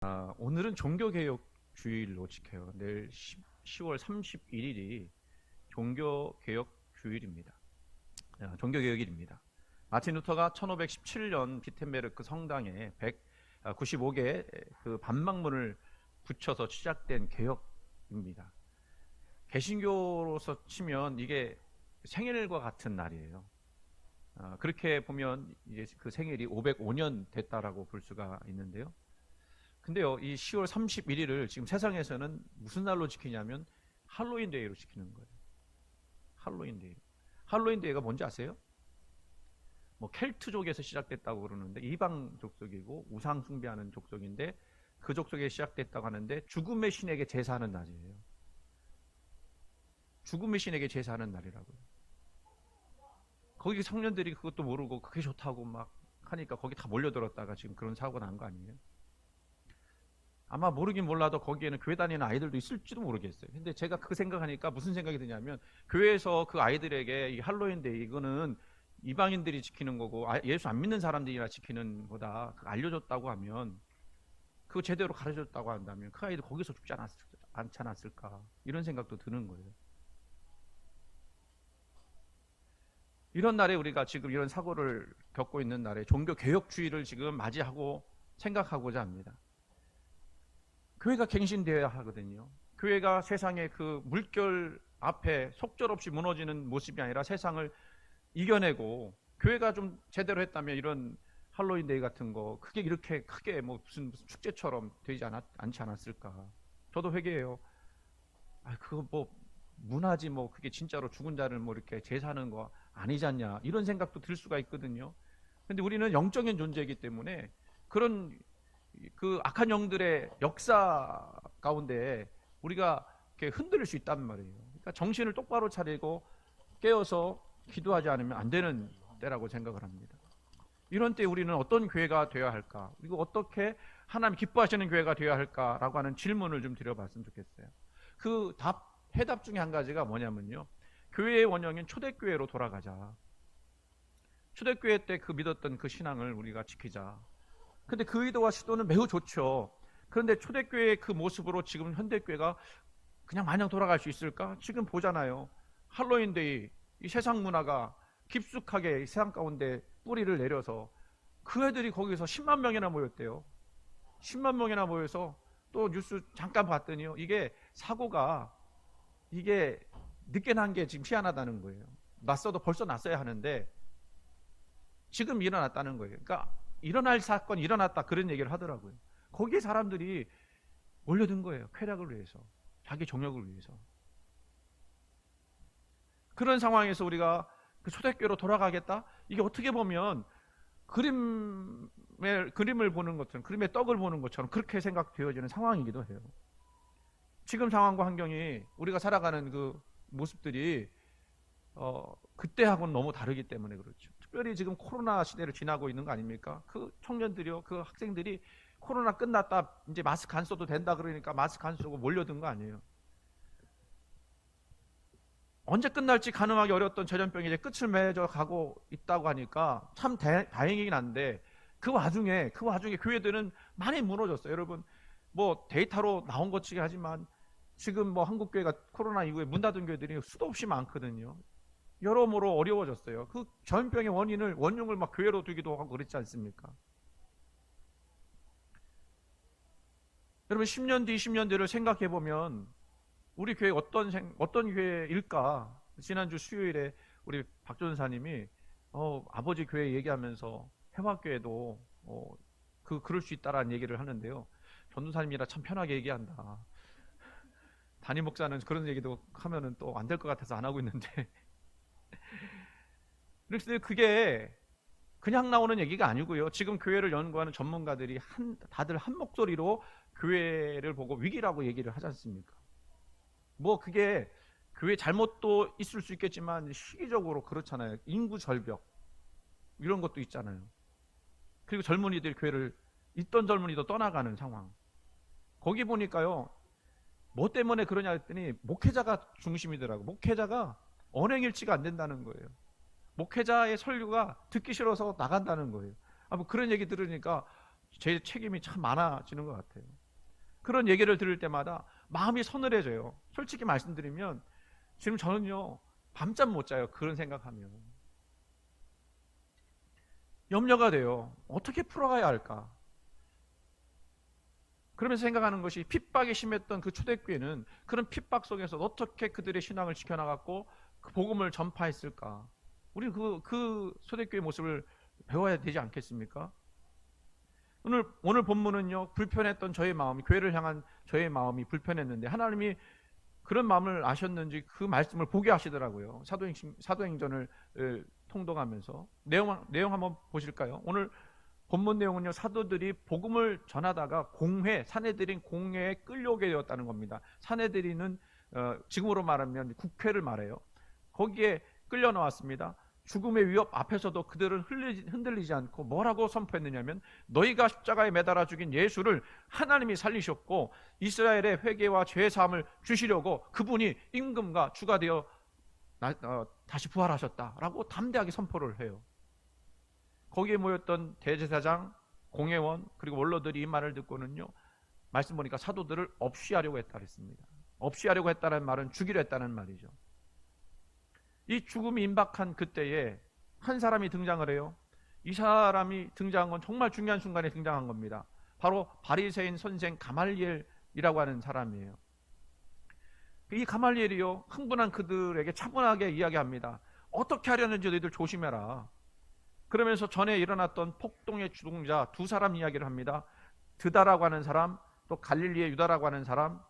오늘은 종교개혁 주일로 지켜요. 내일 10월 31일이 종교개혁 주일입니다. 종교개혁일입니다. 마틴 루터가 1517년 비텐베르크 성당에 195개 그 반막문을 붙여서 시작된 개혁입니다. 개신교로서 치면 이게 생일과 같은 날이에요. 그렇게 보면 이제 그 생일이 505년 됐다라고 볼 수가 있는데요. 근데요, 이 10월 31일을 지금 세상에서는 무슨 날로 지키냐면 할로윈 데이로 지키는 거예요. 할로윈 데이. 할로윈 데이가 뭔지 아세요? 뭐 켈트족에서 시작됐다고 그러는데 이방 족속이고 우상 숭배하는 족속인데 그 족속에 시작됐다고 하는데 죽음의 신에게 제사하는 날이에요. 죽음의 신에게 제사하는 날이라고요. 거기 성년들이 그것도 모르고 그게 좋다고 막 하니까 거기 다 몰려들었다가 지금 그런 사고가 난 거 아니에요? 아마 모르긴 몰라도 거기에는 교회 다니는 아이들도 있을지도 모르겠어요. 근데 제가 그 생각하니까 무슨 생각이 드냐면 교회에서 그 아이들에게 이 할로윈데이 이거는 이방인들이 지키는 거고 예수 안 믿는 사람들이나 지키는 거다 알려줬다고 하면 그거 제대로 가르쳐줬다고 한다면 그 아이들 거기서 죽지 않지 않았을까 이런 생각도 드는 거예요. 이런 날에 우리가 지금 이런 사고를 겪고 있는 날에 종교개혁주의를 지금 맞이하고 생각하고자 합니다. 교회가 갱신되어야 하거든요. 교회가 세상의 그 물결 앞에 속절없이 무너지는 모습이 아니라 세상을 이겨내고 교회가 좀 제대로 했다면 이런 할로윈데이 같은 거 그게 이렇게 크게 뭐 무슨 축제처럼 되지 않지 않았을까. 저도 회개해요. 그거 뭐 문화지 뭐 그게 진짜로 죽은 자를 뭐 이렇게 제사하는 거 아니지 않냐 이런 생각도 들 수가 있거든요. 근데 우리는 영적인 존재이기 때문에 그런 그 악한 영들의 역사 가운데 우리가 이렇게 흔들릴 수 있단 말이에요. 그러니까 정신을 똑바로 차리고 깨어서 기도하지 않으면 안 되는 때라고 생각을 합니다. 이런 때 우리는 어떤 교회가 되어야 할까? 그리고 어떻게 하나님 기뻐하시는 교회가 되어야 할까라고 하는 질문을 좀 드려봤으면 좋겠어요. 그 해답 중에 한 가지가 뭐냐면요. 교회의 원형인 초대교회로 돌아가자. 초대교회 때 그 믿었던 그 신앙을 우리가 지키자. 근데 그 의도와 시도는 매우 좋죠. 그런데 초대교회의 그 모습으로 지금 현대교회가 그냥 마냥 돌아갈 수 있을까? 지금 보잖아요. 할로윈데이, 이 세상 문화가 깊숙하게 세상 가운데 뿌리를 내려서 그 애들이 거기서 10만 명이나 모였대요. 10만 명이나 모여서 또 뉴스 잠깐 봤더니요. 이게 사고가 이게 늦게 난 게 지금 희한하다는 거예요. 났어도 벌써 났어야 하는데 지금 일어났다는 거예요. 그러니까 일어날 사건이 일어났다 그런 얘기를 하더라고요. 거기에 사람들이 몰려든 거예요. 쾌락을 위해서, 자기 정욕을 위해서. 그런 상황에서 우리가 그 초대교회로 돌아가겠다? 이게 어떻게 보면 그림을 보는 것처럼, 그림의 떡을 보는 것처럼 그렇게 생각되어지는 상황이기도 해요. 지금 상황과 환경이 우리가 살아가는 그 모습들이 그때하고는 너무 다르기 때문에 그렇죠. 특별히 지금 코로나 시대를 지나고 있는 거 아닙니까? 그 청년들이요, 그 학생들이 코로나 끝났다, 이제 마스크 안 써도 된다 그러니까 마스크 안 쓰고 몰려든 거 아니에요. 언제 끝날지 가늠하기 어려웠던 전염병이 이제 끝을 맺어 가고 있다고 하니까 참 다행이긴 한데 그 와중에 교회들은 많이 무너졌어요. 여러분 뭐 데이터로 나온 것이긴 하지만 지금 뭐 한국 교회가 코로나 이후에 문 닫은 교회들이 수도 없이 많거든요. 여러모로 어려워졌어요. 그 전염병의 원흉을 막 교회로 두기도 하고 그렇지 않습니까? 여러분 10년 뒤, 20년 뒤를 생각해 보면 우리 교회 어떤 교회일까? 지난주 수요일에 우리 박 전사님이 아버지 교회 얘기하면서 해화교회도 그럴 수 있다라는 얘기를 하는데요. 전도사님이라 참 편하게 얘기한다. 담임 목사는 그런 얘기도 하면은 또 안 될 것 같아서 안 하고 있는데 그래서 그게 그냥 나오는 얘기가 아니고요. 지금 교회를 연구하는 전문가들이 다들 한 목소리로 교회를 보고 위기라고 얘기를 하지 않습니까? 뭐 그게 교회 잘못도 있을 수 있겠지만 시기적으로 그렇잖아요. 인구 절벽 이런 것도 있잖아요. 그리고 젊은이들 교회를 있던 젊은이도 떠나가는 상황. 거기 보니까요. 뭐 때문에 그러냐 했더니 목회자가 중심이더라고. 목회자가 언행일치가 안 된다는 거예요. 목회자의 설교가 듣기 싫어서 나간다는 거예요. 뭐 그런 얘기 들으니까 제 책임이 참 많아지는 것 같아요. 그런 얘기를 들을 때마다 마음이 서늘해져요. 솔직히 말씀드리면 지금 저는요 밤잠 못 자요. 그런 생각하면 염려가 돼요. 어떻게 풀어가야 할까? 그러면서 생각하는 것이 핍박이 심했던 그 초대교회는 그런 핍박 속에서 어떻게 그들의 신앙을 지켜나갔고 그 복음을 전파했을까? 우리는 그 초대교회 모습을 배워야 되지 않겠습니까? 오늘 본문은요, 불편했던 저의 마음이, 교회를 향한 저의 마음이 불편했는데 하나님이 그런 마음을 아셨는지 그 말씀을 보게 하시더라고요. 사도행전을 통독하면서 내용 한번 보실까요? 오늘 본문 내용은요, 사도들이 복음을 전하다가 사내들인 공회에 끌려오게 되었다는 겁니다. 사내들이는 지금으로 말하면 국회를 말해요. 거기에 끌려 나왔습니다. 죽음의 위협 앞에서도 그들은 흔들리지 않고 뭐라고 선포했느냐면, 너희가 십자가에 매달아 죽인 예수를 하나님이 살리셨고 이스라엘의 회개와 죄 사함을 주시려고 그분이 임금과 주가 되어 다시 부활하셨다라고 담대하게 선포를 해요. 거기에 모였던 대제사장, 공회원, 그리고 원로들이 이 말을 듣고는요, 말씀 보니까 사도들을 없이하려고 했다 그랬습니다. 없이하려고 했다는 말은 죽이려 했다는 말이죠. 이 죽음이 임박한 그때에 한 사람이 등장을 해요. 이 사람이 등장한 건 정말 중요한 순간에 등장한 겁니다. 바로 바리새인 선생 가말리엘이라고 하는 사람이에요. 이 가말리엘이요, 흥분한 그들에게 차분하게 이야기합니다. 어떻게 하려는지 너희들 조심해라. 그러면서 전에 일어났던 폭동의 주동자 두 사람 이야기를 합니다. 드다라고 하는 사람, 또 갈릴리의 유다라고 하는 사람.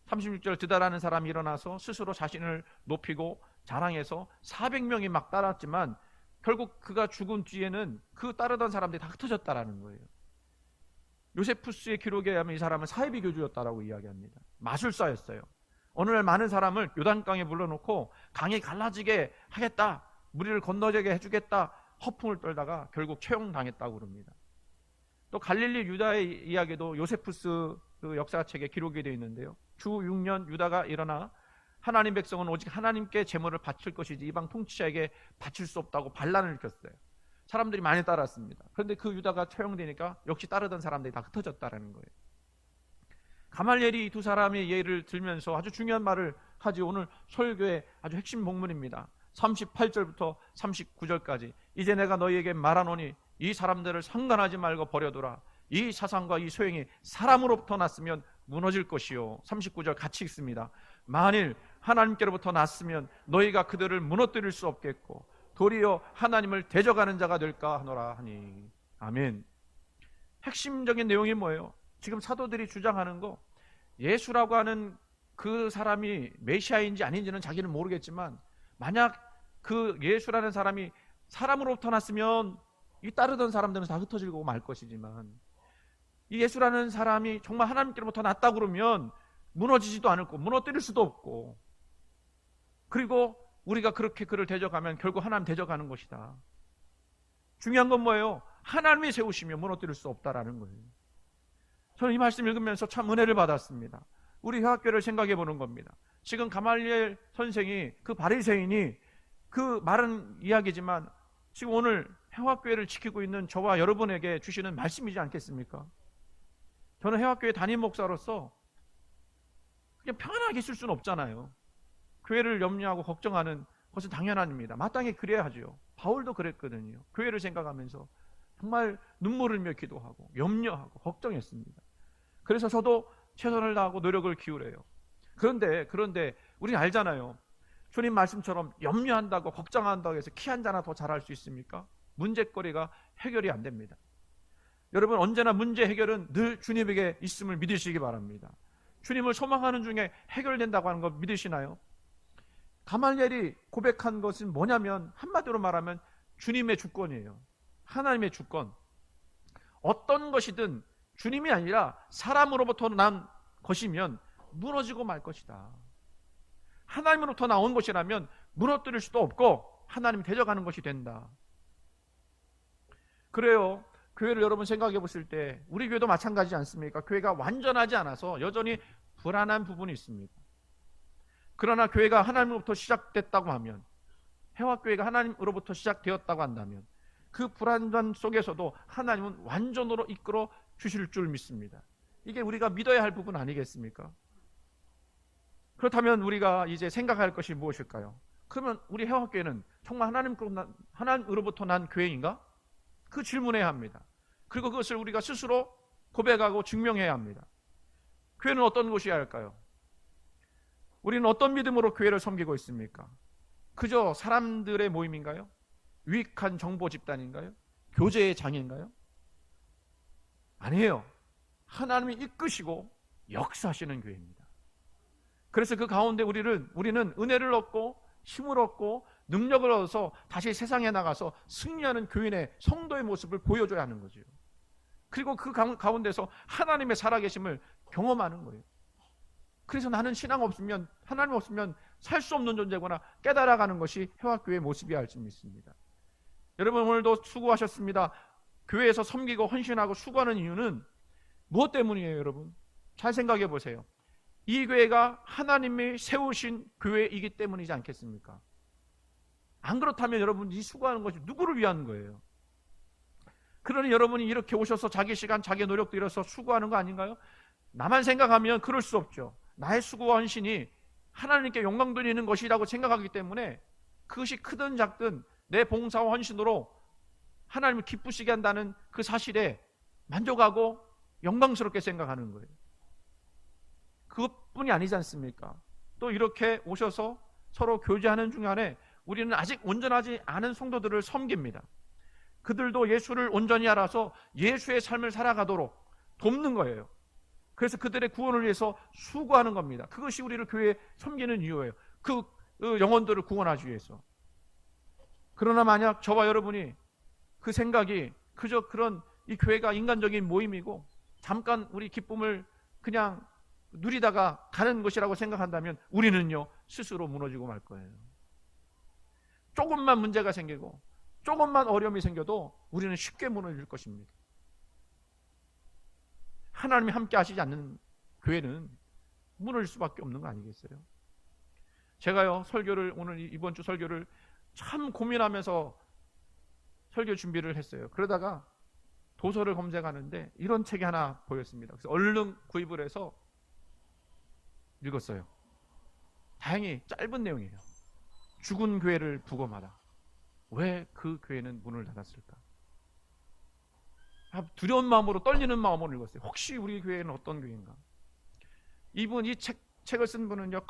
36절, 드다라는 사람이 일어나서 스스로 자신을 높이고 자랑해서 400명이 막 따랐지만 결국 그가 죽은 뒤에는 그 따르던 사람들이 다 흩어졌다라는 거예요. 요세푸스의 기록에 의하면 이 사람은 사이비 교주였다라고 이야기합니다. 마술사였어요. 어느 날 많은 사람을 요단강에 불러놓고 강이 갈라지게 하겠다, 무리를 건너게 해주겠다 허풍을 떨다가 결국 처형당했다고 그럽니다. 또 갈릴리 유다의 이야기도 요세푸스 그 역사책에 기록이 되어 있는데요, 주 6년 유다가 일어나 하나님 백성은 오직 하나님께 제물을 바칠 것이지 이방 통치자에게 바칠 수 없다고 반란을 일으켰어요. 사람들이 많이 따랐습니다. 그런데 그 유다가 처형되니까 역시 따르던 사람들이 다 흩어졌다라는 거예요. 가말리엘이 이 두 사람의 예를 들면서 아주 중요한 말을 하지. 오늘 설교의 아주 핵심 본문입니다. 38절부터 39절까지. 이제 내가 너희에게 말하노니 이 사람들을 상관하지 말고 버려두라. 이 사상과 이 소행이 사람으로부터 났으면 무너질 것이요. 39절 같이 읽습니다. 만일 하나님께로부터 났으면 너희가 그들을 무너뜨릴 수 없겠고 도리어 하나님을 대적하는 자가 될까 하노라 하니. 아멘. 핵심적인 내용이 뭐예요? 지금 사도들이 주장하는 거, 예수라고 하는 그 사람이 메시아인지 아닌지는 자기는 모르겠지만 만약 그 예수라는 사람이 사람으로부터 났으면 이 따르던 사람들은 다 흩어지고 말 것이지만 이 예수라는 사람이 정말 하나님께로부터 났다 그러면 무너지지도 않을 거고 무너뜨릴 수도 없고, 그리고 우리가 그렇게 그를 대적하면 결국 하나님 대적하는 것이다. 중요한 건 뭐예요? 하나님이 세우시면 무너뜨릴 수 없다라는 거예요. 저는 이 말씀 읽으면서 참 은혜를 받았습니다. 우리 회학교를 생각해 보는 겁니다. 지금 가말리엘 선생이, 그 바리새인이 그 말은 이야기지만 지금 오늘 회학교회를 지키고 있는 저와 여러분에게 주시는 말씀이지 않겠습니까? 저는 회학교회 담임 목사로서 그냥 편안하게 있을 수는 없잖아요. 교회를 염려하고 걱정하는 것은 당연한 일입니다. 마땅히 그래야 하죠. 바울도 그랬거든요. 교회를 생각하면서 정말 눈물을 흘며 기도하고 염려하고 걱정했습니다. 그래서 저도 최선을 다하고 노력을 기울여요. 그런데 우리는 알잖아요. 주님 말씀처럼 염려한다고 걱정한다고 해서 키 한 자나 더 잘할 수 있습니까? 문제거리가 해결이 안 됩니다. 여러분, 언제나 문제 해결은 늘 주님에게 있음을 믿으시기 바랍니다. 주님을 소망하는 중에 해결된다고 하는 거 믿으시나요? 가말리엘이 고백한 것은 뭐냐면, 한마디로 말하면 주님의 주권이에요. 하나님의 주권. 어떤 것이든 주님이 아니라 사람으로부터 난 것이면 무너지고 말 것이다. 하나님으로부터 나온 것이라면 무너뜨릴 수도 없고 하나님이 대적하는 것이 된다. 그래요. 교회를 여러분 생각해 보실 때 우리 교회도 마찬가지지 않습니까? 교회가 완전하지 않아서 여전히 불안한 부분이 있습니다. 그러나 교회가 하나님으로부터 시작됐다고 하면, 회화교회가 하나님으로부터 시작되었다고 한다면 그 불안감 속에서도 하나님은 완전으로 이끌어 주실 줄 믿습니다. 이게 우리가 믿어야 할 부분 아니겠습니까? 그렇다면 우리가 이제 생각할 것이 무엇일까요? 그러면 우리 해화교회는 정말 하나님으로부터 난 교회인가? 그 질문해야 합니다. 그리고 그것을 우리가 스스로 고백하고 증명해야 합니다. 교회는 어떤 곳이어야 할까요? 우리는 어떤 믿음으로 교회를 섬기고 있습니까? 그저 사람들의 모임인가요? 유익한 정보 집단인가요? 교제의 장인가요? 아니에요. 하나님이 이끄시고 역사하시는 교회입니다. 그래서 그 가운데 우리는 은혜를 얻고 힘을 얻고 능력을 얻어서 다시 세상에 나가서 승리하는 교인의 성도의 모습을 보여줘야 하는 거죠. 그리고 그 가운데서 하나님의 살아계심을 경험하는 거예요. 그래서 나는 신앙 없으면, 하나님 없으면 살 수 없는 존재구나 깨달아가는 것이 해화교회의 모습이야 할 수 믿습니다. 여러분, 오늘도 수고하셨습니다. 교회에서 섬기고 헌신하고 수고하는 이유는 무엇 때문이에요? 여러분 잘 생각해 보세요. 이 교회가 하나님이 세우신 교회이기 때문이지 않겠습니까? 안 그렇다면 여러분 이 수고하는 것이 누구를 위한 거예요? 그러니 여러분이 이렇게 오셔서 자기 시간, 자기 노력 들여서 수고하는 거 아닌가요? 나만 생각하면 그럴 수 없죠. 나의 수고와 헌신이 하나님께 영광 돌리는 것이라고 생각하기 때문에 그것이 크든 작든 내 봉사와 헌신으로 하나님을 기쁘시게 한다는 그 사실에 만족하고 영광스럽게 생각하는 거예요. 그것뿐이 아니지 않습니까? 또 이렇게 오셔서 서로 교제하는 중간에 우리는 아직 온전하지 않은 성도들을 섬깁니다. 그들도 예수를 온전히 알아서 예수의 삶을 살아가도록 돕는 거예요. 그래서 그들의 구원을 위해서 수고하는 겁니다. 그것이 우리를 교회에 섬기는 이유예요. 그 영혼들을 구원하기 위해서. 그러나 만약 저와 여러분이 그 생각이 그저 그런 이 교회가 인간적인 모임이고 잠깐 우리 기쁨을 그냥 누리다가 가는 것이라고 생각한다면 우리는요 스스로 무너지고 말 거예요. 조금만 문제가 생기고 조금만 어려움이 생겨도 우리는 쉽게 무너질 것입니다. 하나님이 함께 하시지 않는 교회는 무너질 수밖에 없는 거 아니겠어요? 제가요 오늘 이번 주 설교를 참 고민하면서 설교 준비를 했어요. 그러다가 도서를 검색하는데 이런 책이 하나 보였습니다. 그래서 얼른 구입을 해서 읽었어요. 다행히 짧은 내용이에요. 죽은 교회를 부검하라. 왜 그 교회는 문을 닫았을까? 두려운 마음으로, 떨리는 마음으로 읽었어요. 혹시 우리 교회는 어떤 교회인가? 이분, 이 책을 쓴 분은요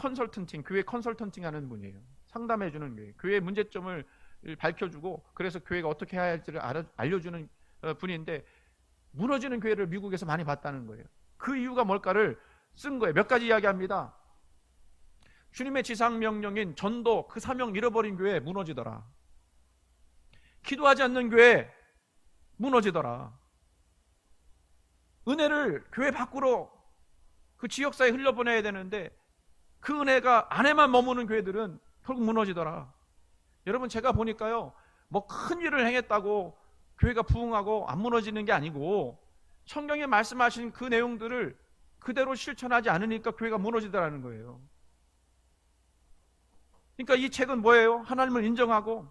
교회 컨설턴팅 하는 분이에요. 상담해 주는 교회, 교회의 문제점을 밝혀주고 그래서 교회가 어떻게 해야 할지를 알려주는 분인데 무너지는 교회를 미국에서 많이 봤다는 거예요. 그 이유가 뭘까를 쓴 거예요. 몇 가지 이야기합니다. 주님의 지상명령인 전도, 그 사명 잃어버린 교회 무너지더라. 기도하지 않는 교회 무너지더라. 은혜를 교회 밖으로 그 지역사회에 흘려보내야 되는데 그 은혜가 안에만 머무는 교회들은 결국 무너지더라. 여러분 제가 보니까요 뭐 큰 일을 행했다고 교회가 부흥하고 안 무너지는 게 아니고 성경에 말씀하신 그 내용들을 그대로 실천하지 않으니까 교회가 무너지더라는 거예요. 그러니까 이 책은 뭐예요? 하나님을 인정하고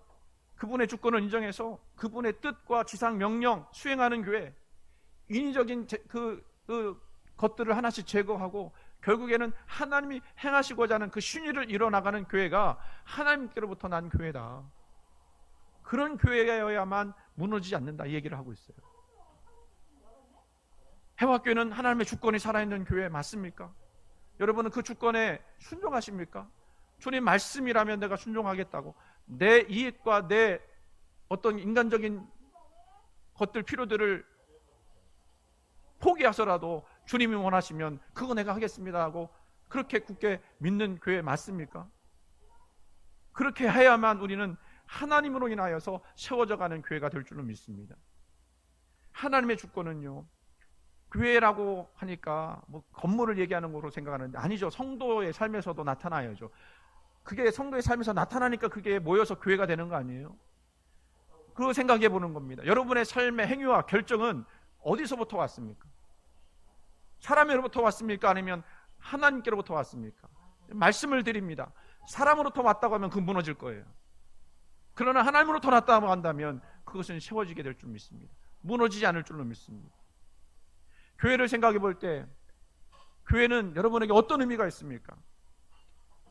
그분의 주권을 인정해서 그분의 뜻과 지상 명령 수행하는 교회, 인위적인 것들을 하나씩 제거하고 결국에는 하나님이 행하시고자 하는 그 신의를 이뤄나가는 교회가 하나님께로부터 난 교회다. 그런 교회여야만 무너지지 않는다 이 얘기를 하고 있어요. 해화교회는 하나님의 주권이 살아있는 교회 맞습니까? 여러분은 그 주권에 순종하십니까? 주님 말씀이라면 내가 순종하겠다고 내 이익과 내 어떤 인간적인 것들 필요들을 포기하서라도 주님이 원하시면 그거 내가 하겠습니다 하고 그렇게 굳게 믿는 교회 맞습니까? 그렇게 해야만 우리는 하나님으로 인하여서 세워져 가는 교회가 될 줄은 믿습니다. 하나님의 주권은요 교회라고 하니까 뭐 건물을 얘기하는 거로 생각하는데 아니죠. 성도의 삶에서도 나타나야죠. 그게 성도의 삶에서 나타나니까 그게 모여서 교회가 되는 거 아니에요? 그거 생각해 보는 겁니다. 여러분의 삶의 행위와 결정은 어디서부터 왔습니까? 사람으로부터 왔습니까? 아니면 하나님께로부터 왔습니까? 말씀을 드립니다. 사람으로부터 왔다고 하면 그 무너질 거예요. 그러나 하나님으로부터 왔다고 한다면 그것은 세워지게 될 줄 믿습니다. 무너지지 않을 줄로 믿습니다. 교회를 생각해 볼 때 교회는 여러분에게 어떤 의미가 있습니까?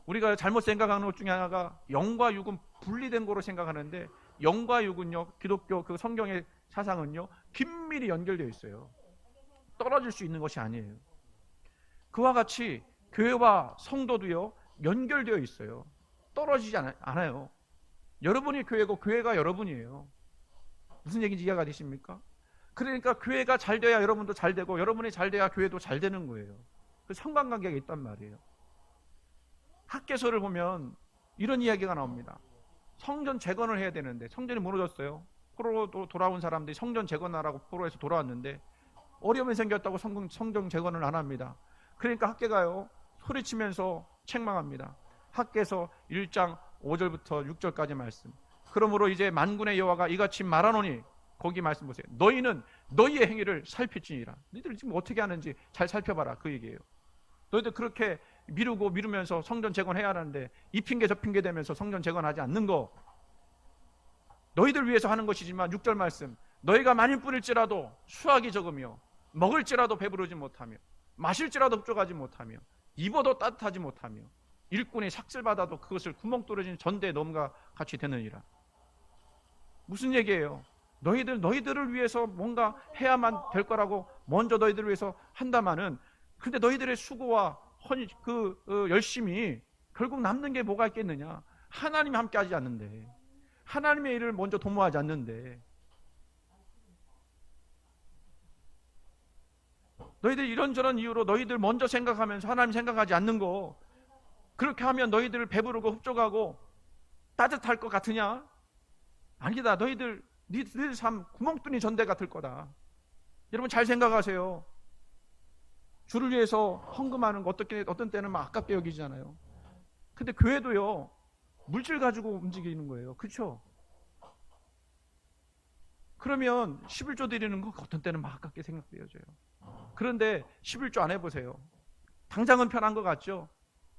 우리가 잘못 생각하는 것 중에 하나가 영과 육은 분리된 거로 생각하는데, 영과 육은요, 기독교 그 성경의 사상은요, 긴밀히 연결되어 있어요. 떨어질 수 있는 것이 아니에요. 그와 같이 교회와 성도도요, 연결되어 있어요. 떨어지지 않아요. 여러분이 교회고 교회가 여러분이에요. 무슨 얘기인지 이해가 되십니까? 그러니까 교회가 잘 돼야 여러분도 잘 되고, 여러분이 잘 돼야 교회도 잘 되는 거예요. 그 상관관계가 있단 말이에요. 학개서를 보면 이런 이야기가 나옵니다. 성전 재건을 해야 되는데 성전이 무너졌어요. 포로로 돌아온 사람들이 성전 재건하라고 포로에서 돌아왔는데 어려움이 생겼다고 성전 재건을 안 합니다. 그러니까 학개가요, 소리치면서 책망합니다. 학개서 1장 5절부터 6절까지 말씀. 그러므로 이제 만군의 여호와가 이같이 말하노니, 거기 말씀 보세요. 너희는 너희의 행위를 살피지니라. 너희들 지금 어떻게 하는지 잘 살펴봐라, 그 얘기예요. 너희들 그렇게 미루면서 성전 재건해야 하는데 이 핑계 저 핑계 대면서 성전 재건하지 않는 거, 너희들 위해서 하는 것이지만 6절 말씀, 너희가 많이 뿌릴지라도 수확이 적으며 먹을지라도 배부르지 못하며 마실지라도 흡족하지 못하며 입어도 따뜻하지 못하며 일꾼이 삭슬받아도 그것을 구멍 뚫어진 전대에 넘과 같이 되느니라. 무슨 얘기예요? 너희들을 위해서 뭔가 해야만 될 거라고 먼저 너희들을 위해서 한다마는, 근데 너희들의 수고와 열심이 결국 남는 게 뭐가 있겠느냐? 하나님이 함께 하지 않는데, 하나님의 일을 먼저 도모하지 않는데, 너희들 이런저런 이유로 너희들 먼저 생각하면서 하나님 생각하지 않는 거, 그렇게 하면 너희들 배부르고 흡족하고 따뜻할 것 같으냐? 아니다. 니들 삶 구멍 뚫린 전대 같을 거다. 여러분 잘 생각하세요. 주를 위해서 헌금하는 거 어떤 때는 막 아깝게 여기잖아요. 근데 교회도요, 물질 가지고 움직이는 거예요. 그렇죠? 그러면 11조 드리는 거 어떤 때는 막 아깝게 생각되어져요. 그런데 11조 안 해보세요. 당장은 편한 것 같죠?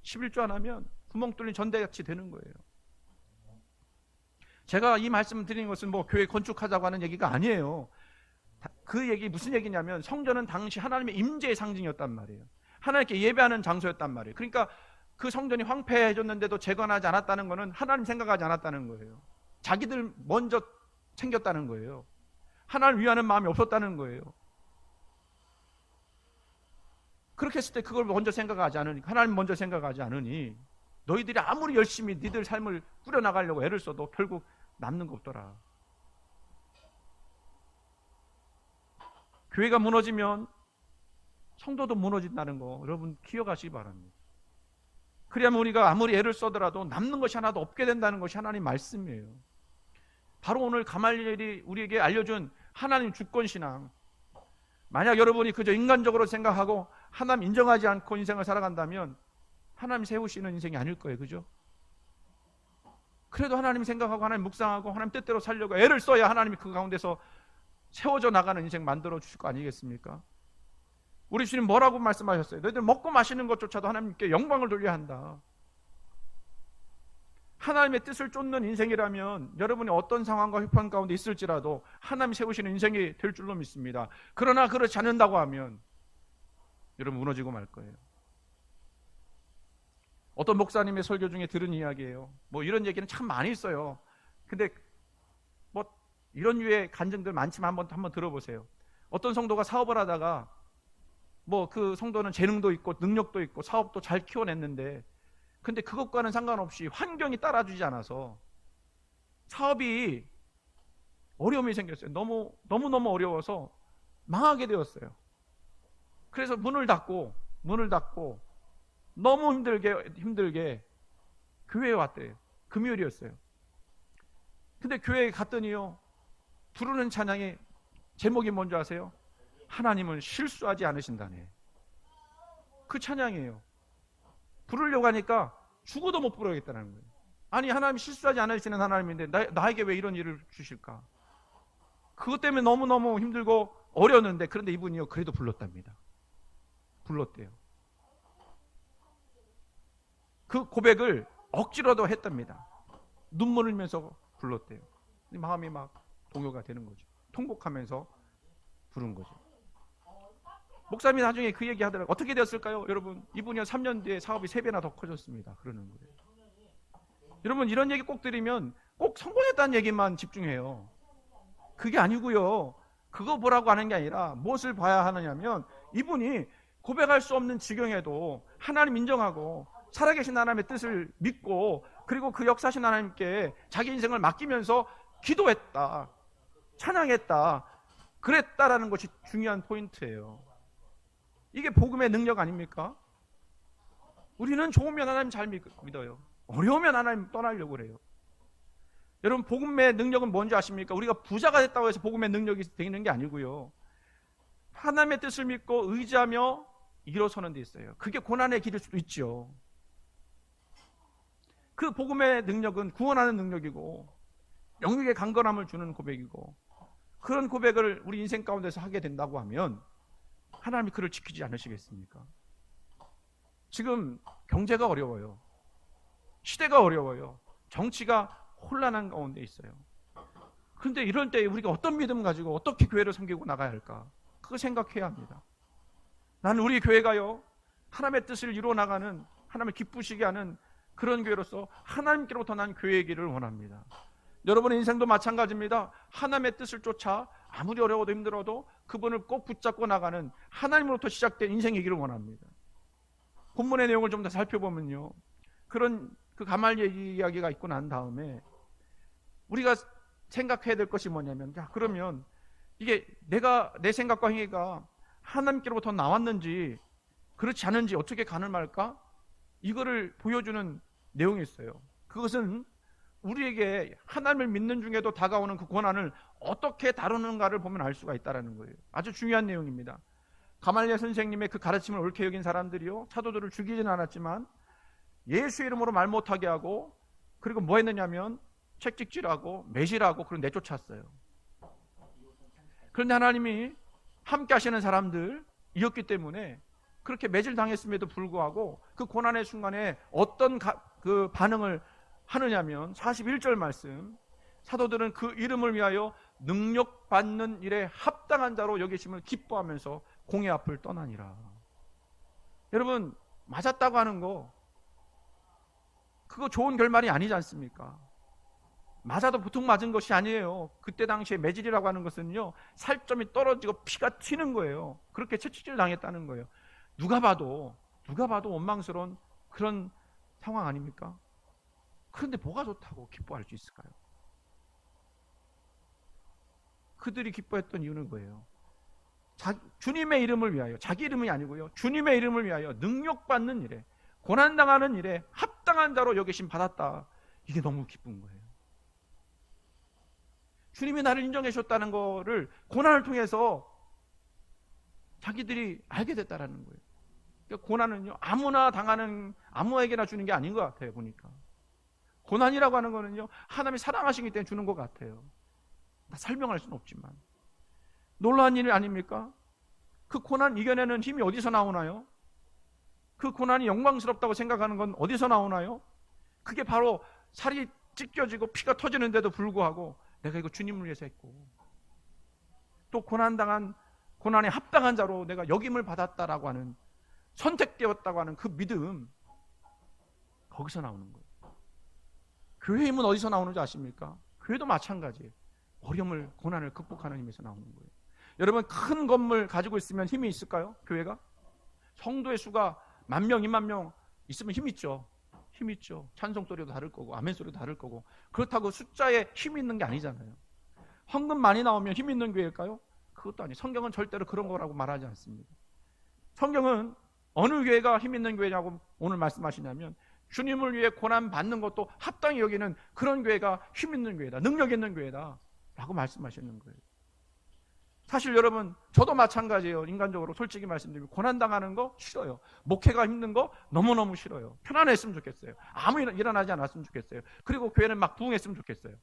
11조 안 하면 구멍 뚫린 전대같이 되는 거예요. 제가 이 말씀 드리는 것은 뭐 교회 건축하자고 하는 얘기가 아니에요. 그 얘기 무슨 얘기냐면, 성전은 당시 하나님의 임재의 상징이었단 말이에요. 하나님께 예배하는 장소였단 말이에요. 그러니까 그 성전이 황폐해졌는데도 재건하지 않았다는 것은 하나님 생각하지 않았다는 거예요. 자기들 먼저 챙겼다는 거예요. 하나님 위하는 마음이 없었다는 거예요. 그렇게 했을 때 그걸 먼저 생각하지 않으니, 하나님 먼저 생각하지 않으니 너희들이 아무리 열심히 니들 삶을 꾸려나가려고 애를 써도 결국 남는 거 없더라. 교회가 무너지면 성도도 무너진다는 거 여러분 기억하시기 바랍니다. 그래야만 우리가 아무리 애를 써더라도 남는 것이 하나도 없게 된다는 것이 하나님 말씀이에요. 바로 오늘 가말리엘이 우리에게 알려준 하나님 주권신앙. 만약 여러분이 그저 인간적으로 생각하고 하나님 인정하지 않고 인생을 살아간다면 하나님 세우시는 인생이 아닐 거예요. 그죠? 그래도 하나님 생각하고 하나님 묵상하고 하나님 뜻대로 살려고 애를 써야 하나님이 그 가운데서 세워져 나가는 인생 만들어 주실 거 아니겠습니까? 우리 주님 뭐라고 말씀하셨어요? 너희들 먹고 마시는 것조차도 하나님께 영광을 돌려야 한다. 하나님의 뜻을 쫓는 인생이라면 여러분이 어떤 상황과 휘판 가운데 있을지라도 하나님이 세우시는 인생이 될 줄로 믿습니다. 그러나 그렇지 않는다고 하면 여러분 무너지고 말 거예요. 어떤 목사님의 설교 중에 들은 이야기예요. 뭐 이런 얘기는 참 많이 있어요. 근데 뭐 이런 류의 간증들 많지만 한번 들어보세요. 어떤 성도가 사업을 하다가 뭐 그 성도는 재능도 있고 능력도 있고 사업도 잘 키워냈는데, 근데 그것과는 상관없이 환경이 따라주지 않아서 사업이 어려움이 생겼어요. 너무 어려워서 망하게 되었어요. 그래서 문을 닫고 너무 힘들게 교회에 왔대요. 금요일이었어요. 근데 교회에 갔더니요, 부르는 찬양이 제목이 뭔지 아세요? 하나님은 실수하지 않으신다네. 그 찬양이에요. 부르려고 하니까 죽어도 못 부르겠다는 거예요. 아니, 하나님이 실수하지 않으시는 하나님인데 나에게 왜 이런 일을 주실까? 그것 때문에 너무너무 힘들고 어려웠는데, 그런데 이분이요 그래도 불렀답니다. 불렀대요. 그 고백을 억지로도 했답니다. 눈물 흘면서 불렀대요. 마음이 막 동요가 되는 거죠. 통곡하면서 부른 거죠. 목사님이 나중에 그 얘기 하더라고요. 어떻게 되었을까요? 여러분, 이분이 3년 뒤에 사업이 3배나 더 커졌습니다. 그러는 거예요. 여러분, 이런 얘기 꼭 들으면 꼭 성공했다는 얘기만 집중해요. 그게 아니고요. 그거 보라고 하는 게 아니라 무엇을 봐야 하느냐면, 이분이 고백할 수 없는 지경에도 하나님 인정하고 살아계신 하나님의 뜻을 믿고, 그리고 그 역사하신 하나님께 자기 인생을 맡기면서 기도했다, 찬양했다, 그랬다라는 것이 중요한 포인트예요. 이게 복음의 능력 아닙니까? 우리는 좋으면 하나님 잘 믿어요. 어려우면 하나님 떠나려고 그래요. 여러분, 복음의 능력은 뭔지 아십니까? 우리가 부자가 됐다고 해서 복음의 능력이 되는 게 아니고요. 하나님의 뜻을 믿고 의지하며 일어서는 데 있어요. 그게 고난의 길일 수도 있죠. 그 복음의 능력은 구원하는 능력이고 영육의 강건함을 주는 고백이고, 그런 고백을 우리 인생 가운데서 하게 된다고 하면 하나님이 그를 지키지 않으시겠습니까? 지금 경제가 어려워요. 시대가 어려워요. 정치가 혼란한 가운데 있어요. 그런데 이럴 때 우리가 어떤 믿음 가지고 어떻게 교회를 섬기고 나가야 할까? 그거 생각해야 합니다. 나는 우리 교회가요, 하나님의 뜻을 이루어 나가는, 하나님을 기쁘시게 하는 그런 교회로서 하나님께로부터 난 교회이기를 원합니다. 여러분의 인생도 마찬가지입니다. 하나님의 뜻을 쫓아 아무리 어려워도 힘들어도 그분을 꼭 붙잡고 나가는 하나님으로부터 시작된 인생이기를 원합니다. 본문의 내용을 좀 더 살펴보면요, 그런 그 가말리엘 이야기가 있고 난 다음에 우리가 생각해야 될 것이 뭐냐면, 자, 그러면 이게 내 생각과 행위가 하나님께로부터 나왔는지 그렇지 않은지 어떻게 가늠할까? 이거를 보여주는 내용이 있어요. 그것은 우리에게 하나님을 믿는 중에도 다가오는 그 고난을 어떻게 다루는가를 보면 알 수가 있다는 거예요. 아주 중요한 내용입니다. 가말리엘 선생님의 그 가르침을 옳게 여긴 사람들이요, 사도들을 죽이지는 않았지만 예수 이름으로 말 못하게 하고, 그리고 뭐 했느냐면 책찍질하고 매질하고 그런 내쫓았어요. 그런데 하나님이 함께 하시는 사람들이었기 때문에 그렇게 매질당했음에도 불구하고 그 고난의 순간에 어떤 그 반응을 하느냐면 41절 말씀, 사도들은 그 이름을 위하여 능력받는 일에 합당한 자로 여기심을 기뻐하면서 공의 앞을 떠나니라. 여러분, 맞았다고 하는 거 그거 좋은 결말이 아니지 않습니까? 맞아도 보통 맞은 것이 아니에요. 그때 당시에 매질이라고 하는 것은요, 살점이 떨어지고 피가 튀는 거예요. 그렇게 채찍질 당했다는 거예요. 누가 봐도 원망스러운 그런 상황 아닙니까? 그런데 뭐가 좋다고 기뻐할 수 있을까요? 그들이 기뻐했던 이유는 뭐예요? 주님의 이름을 위하여, 자기 이름이 아니고요, 주님의 이름을 위하여 능력받는 일에, 고난당하는 일에 합당한 자로 여기심 받았다. 이게 너무 기쁜 거예요. 주님이 나를 인정해 주셨다는 거를 고난을 통해서 자기들이 알게 됐다는 거예요. 그러니까 고난은요, 아무에게나 주는 게 아닌 것 같아요. 보니까 고난이라고 하는 거는요, 하나님이 사랑하시기 때문에 주는 것 같아요. 다 설명할 수는 없지만 놀라운 일 아닙니까? 그 고난 이겨내는 힘이 어디서 나오나요? 그 고난이 영광스럽다고 생각하는 건 어디서 나오나요? 그게 바로 살이 찢겨지고 피가 터지는데도 불구하고 내가 이거 주님을 위해서 했고, 또 고난에 합당한 자로 내가 역임을 받았다라고 하는, 선택되었다고 하는 그 믿음, 거기서 나오는 거예요. 교회의 힘은 어디서 나오는지 아십니까? 교회도 마찬가지예요. 어려움을, 고난을 극복하는 힘에서 나오는 거예요. 여러분, 큰 건물 가지고 있으면 힘이 있을까요? 교회가? 성도의 수가 10,000명, 20,000명 있으면 힘 있죠. 힘 있죠. 찬송 소리도 다를 거고 아멘 소리도 다를 거고. 그렇다고 숫자에 힘이 있는 게 아니잖아요. 헌금 많이 나오면 힘 있는 교회일까요? 그것도 아니에요. 성경은 절대로 그런 거라고 말하지 않습니다. 성경은 어느 교회가 힘 있는 교회냐고 오늘 말씀하시냐면, 주님을 위해 고난 받는 것도 합당히 여기는 그런 교회가 힘 있는 교회다, 능력 있는 교회다 라고 말씀하시는 거예요. 사실 여러분, 저도 마찬가지예요. 인간적으로 솔직히 말씀드리면 고난당하는 거 싫어요. 목회가 힘든 거 너무너무 싫어요. 편안했으면 좋겠어요. 아무 일 일어나지 않았으면 좋겠어요. 그리고 교회는 막 부흥했으면 좋겠어요.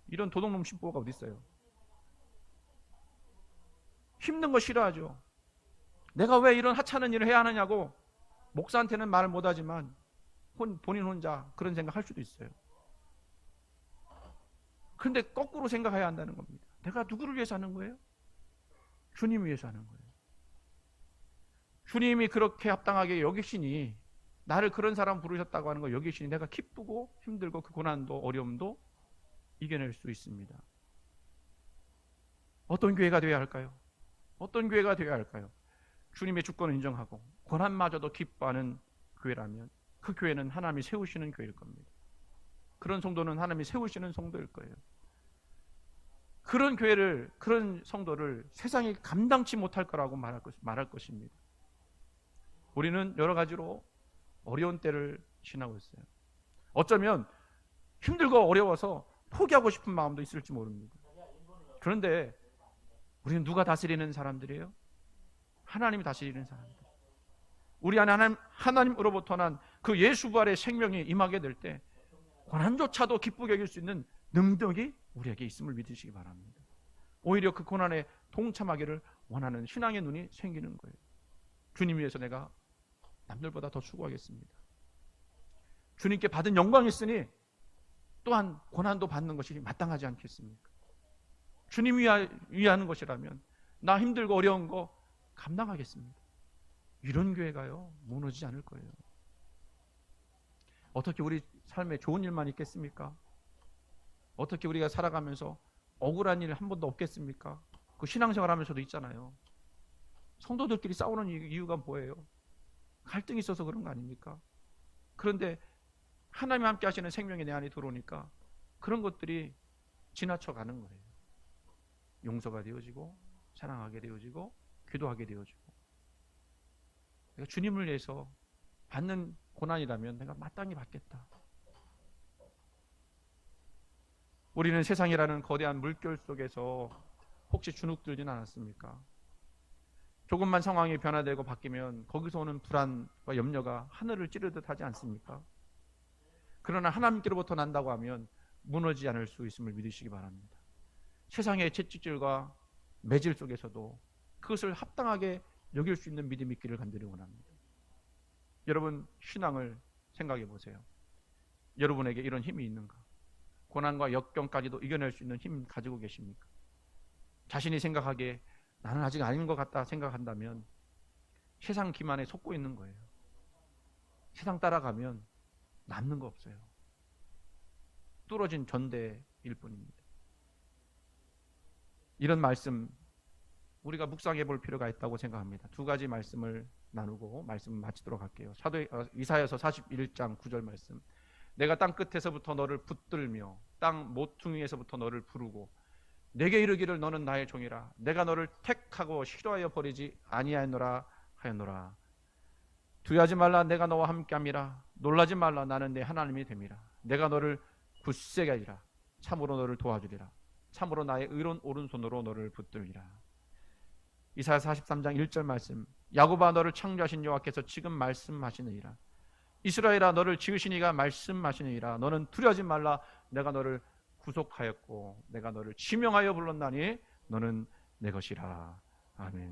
이런 도둑놈 신부가 어디 있어요? 힘든 거 싫어하죠. 내가 왜 이런 하찮은 일을 해야 하느냐고 목사한테는 말을 못하지만 본인 혼자 그런 생각할 수도 있어요. 그런데 거꾸로 생각해야 한다는 겁니다. 내가 누구를 위해서 하는 거예요? 주님 위해서 하는 거예요. 주님이 그렇게 합당하게 여기시니, 나를 그런 사람 부르셨다고 하는 거 여기시니 내가 기쁘고 힘들고 그 고난도 어려움도 이겨낼 수 있습니다. 어떤 교회가 되어야 할까요? 어떤 교회가 되어야 할까요? 주님의 주권을 인정하고 고난마저도 기뻐하는 교회라면 그 교회는 하나님이 세우시는 교회일 겁니다. 그런 성도는 하나님이 세우시는 성도일 거예요. 그런 교회를, 그런 성도를 세상이 감당치 못할 거라고 말할 것입니다. 우리는 여러 가지로 어려운 때를 지나고 있어요. 어쩌면 힘들고 어려워서 포기하고 싶은 마음도 있을지 모릅니다. 그런데 우리는 누가 다스리는 사람들이에요? 하나님이 다스리는 사람들. 우리 안에 하나님으로부터 난 그 예수 부활의 생명이 임하게 될 때 고난조차도 기쁘게 여길 수 있는 능력이 우리에게 있음을 믿으시기 바랍니다. 오히려 그 고난에 동참하기를 원하는 신앙의 눈이 생기는 거예요. 주님 위해서 내가 남들보다 더 수고하겠습니다. 주님께 받은 영광이 있으니 또한 고난도 받는 것이 마땅하지 않겠습니까? 주님 위하는 것이라면 나 힘들고 어려운 거 감당하겠습니다. 이런 교회가요 무너지지 않을 거예요. 어떻게 우리 삶에 좋은 일만 있겠습니까? 어떻게 우리가 살아가면서 억울한 일 한 번도 없겠습니까? 그 신앙생활 하면서도 있잖아요. 성도들끼리 싸우는 이유가 뭐예요? 갈등이 있어서 그런 거 아닙니까? 그런데 하나님 함께 하시는 생명이 내 안에 들어오니까 그런 것들이 지나쳐 가는 거예요. 용서가 되어지고 사랑하게 되어지고 기도하게 되어지고, 내가 주님을 위해서 받는 고난이라면 내가 마땅히 받겠다. 우리는 세상이라는 거대한 물결 속에서 혹시 주눅들진 않았습니까? 조금만 상황이 변화되고 바뀌면 거기서 오는 불안과 염려가 하늘을 찌르듯 하지 않습니까? 그러나 하나님께로부터 난다고 하면 무너지지 않을 수 있음을 믿으시기 바랍니다. 세상의 채찍질과 매질 속에서도 그것을 합당하게 여길 수 있는 믿음이 있기를 간절히 원합니다. 여러분, 신앙을 생각해 보세요. 여러분에게 이런 힘이 있는가? 고난과 역경까지도 이겨낼 수 있는 힘 가지고 계십니까? 자신이 생각하기에 나는 아직 아닌 것 같다 생각한다면 세상 기만에 속고 있는 거예요. 세상 따라가면 남는 거 없어요. 뚫어진 전대일 뿐입니다. 이런 말씀 우리가 묵상해 볼 필요가 있다고 생각합니다. 두 가지 말씀을 나누고 말씀을 마치도록 할게요. 이사야서 41장 9절 말씀. 내가 땅 끝에서부터 너를 붙들며 땅 모퉁이에서부터 너를 부르고 내게 이르기를 너는 나의 종이라. 내가 너를 택하고 싫어하여 버리지 아니하였노라 하였노라. 두려워하지 말라. 내가 너와 함께함이라. 놀라지 말라. 나는 내 하나님이 됨이라. 내가 너를 굳세게 하리라. 참으로 너를 도와주리라. 참으로 나의 의로운 오른손으로 너를 붙들리라. 이사야 43장 1절 말씀. 야곱아 너를 창조하신 여호와께서 지금 말씀하시느니라. 이스라엘아 너를 지으신 이가 말씀하시느니라. 너는 두려워하지 말라. 내가 너를 구속하였고 내가 너를 지명하여 불렀나니 너는 내 것이라. 아멘.